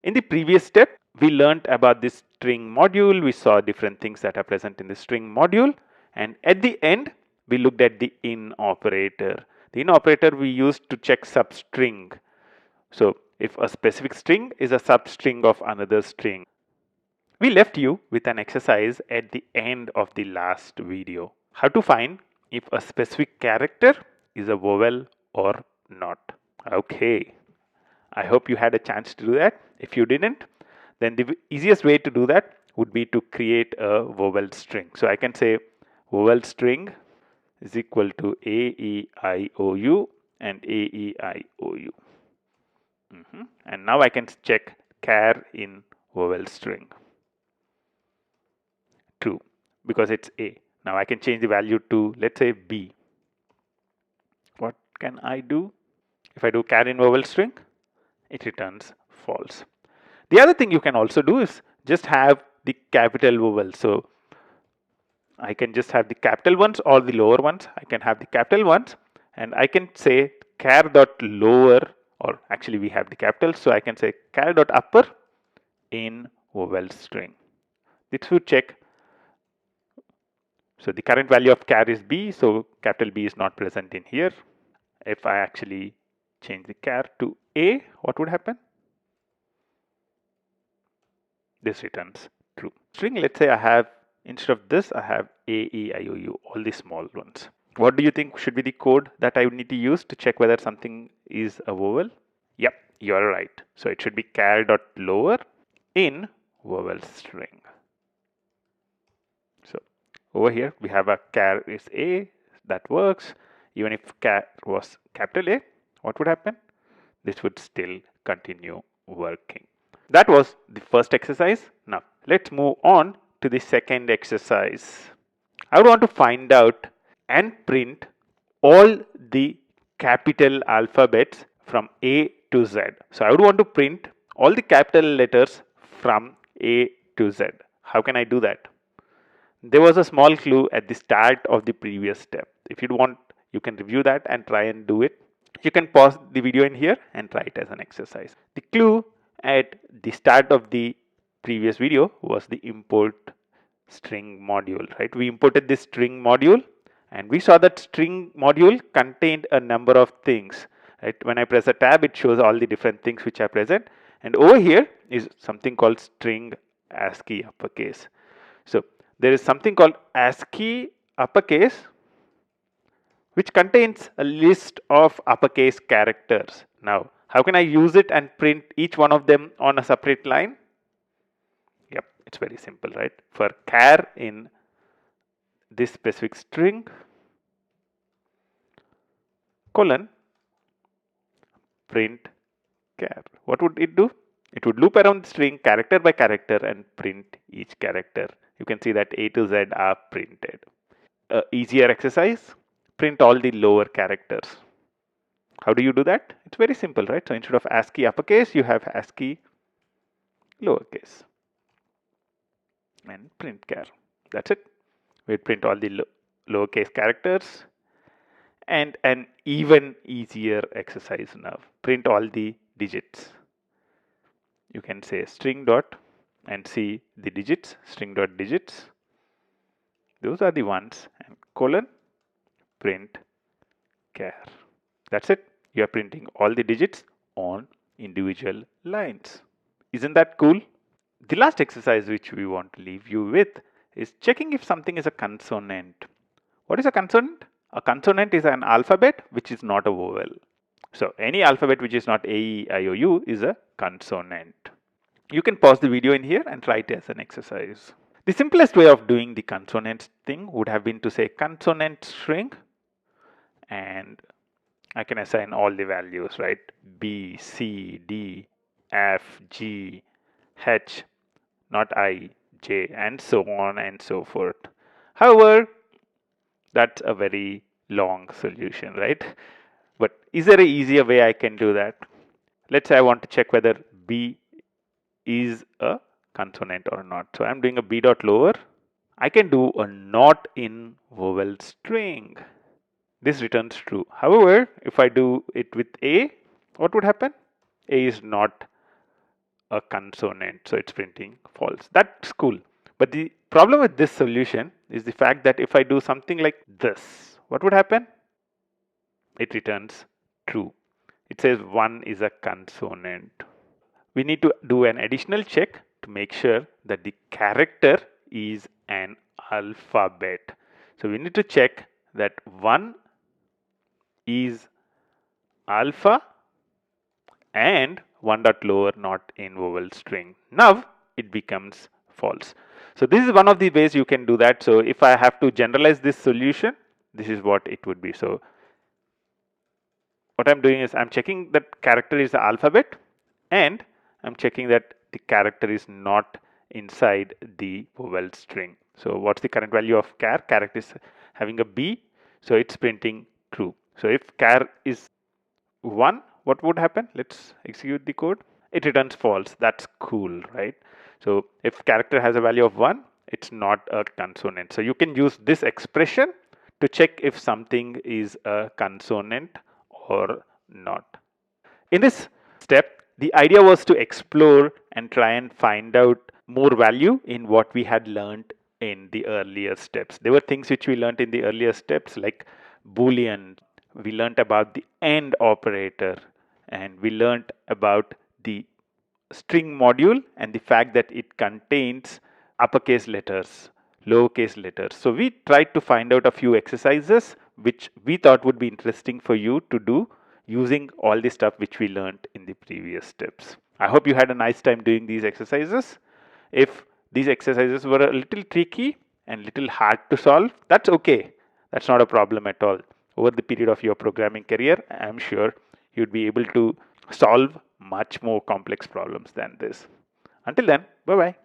In the previous step, we learnt about this string module. We saw different things that are present in the string module. And at the end, we looked at the in operator. The in operator we used to check substring. So if a specific string is a substring of another string. We left you with an exercise at the end of the last video. How to find if a specific character is a vowel or not. Okay. I hope you had a chance to do that. If you didn't, then the easiest way to do that would be to create a vowel string. So I can say vowel string is equal to A, E, I, O, U and A, E, I, O, U. And now I can check char in vowel string. True, because it's A. Now I can change the value to, let's say, B. What can I do? If I do char in vowel string, it returns false. The other thing you can also do is just have the capital vowel. So I can just have the capital ones or the lower ones. I can have the capital ones and I can say char dot lower, or actually we have the capital, so I can say char dot upper in vowel string. This would check. So the current value of char is B, so capital B is not present in here. If I actually change the char to A, what would happen? This returns true. String, let's say I have, instead of this, I have A, E, I, O, U, all the small ones. What do you think should be the code that I would need to use to check whether something is a vowel? Yep, you're right. So it should be char dot lower in vowel string. So over here we have a char is A, that works. Even if char was capital A, what would happen? This would still continue working. That was the first exercise. Now let's move on to the second exercise. I would want to find out and print all the capital alphabets from A to Z. So I would want to print all the capital letters from A to Z. How can I do that? There was a small clue at the start of the previous step. If you want, you can review that and try and do it. You can pause the video in here and try it as an exercise. The clue at the start of the previous video was the import string module, right? We imported this string module and we saw that string module contained a number of things, right? When I press a tab, it shows all the different things which are present. And over here is something called string ASCII uppercase. So there is something called ASCII uppercase which contains a list of uppercase characters. Now, how can I use it and print each one of them on a separate line? Yep, it's very simple, right? For char in this specific string, colon, print char. What would it do? It would loop around the string character by character and print each character. You can see that A to Z are printed. Easier exercise, print all the lower characters. How do you do that? It's very simple, right? So instead of ASCII uppercase, you have ASCII lowercase and print char. That's it. We print all the lowercase characters. And an even easier exercise now. Print all the digits. You can say string dot and see the digits, string dot digits. Those are the ones, and colon, print char. That's it. You are printing all the digits on individual lines. Isn't that cool? The last exercise which we want to leave you with is checking if something is a consonant. What is a consonant? A consonant is an alphabet which is not a vowel. So any alphabet which is not A, E, I, O, U is a consonant. You can pause the video in here and try it as an exercise. The simplest way of doing the consonant thing would have been to say consonant string, and I can assign all the values, right? B, C, D, F, G, H, not I, J, and so on and so forth. However, that's a very long solution, right? But is there an easier way I can do that? Let's say I want to check whether B is a consonant or not. So I'm doing a B dot lower. I can do a not in vowel string. This returns true. However, if I do it with A, what would happen? A is not a consonant, so it's printing false. That's cool. But the problem with this solution is the fact that if I do something like this, what would happen? It returns true. It says 1 is a consonant. We need to do an additional check to make sure that the character is an alphabet. So we need to check that 1 is alpha and 1 dot lower not in vowel string. Now it becomes false. So this is one of the ways you can do that. So if I have to generalize this solution, this is what it would be. So what I'm doing is I'm checking that character is the alphabet and I'm checking that the character is not inside the vowel string. So what's the current value of char? Character is having a B, so it's printing true. So if char is 1, what would happen? Let's execute the code. It returns false. That's cool, right? So if character has a value of 1, it's not a consonant. So you can use this expression to check if something is a consonant or not. In this step, the idea was to explore and try and find out more value in what we had learned in the earlier steps. There were things which we learned in the earlier steps like Boolean. We learned about the AND operator and we learned about the string module and the fact that it contains uppercase letters, lowercase letters. So we tried to find out a few exercises which we thought would be interesting for you to do using all the stuff which we learned in the previous steps. I hope you had a nice time doing these exercises. If these exercises were a little tricky and little hard to solve, that's okay. That's not a problem at all. Over the period of your programming career, I'm sure you'd be able to solve much more complex problems than this. Until then, bye-bye.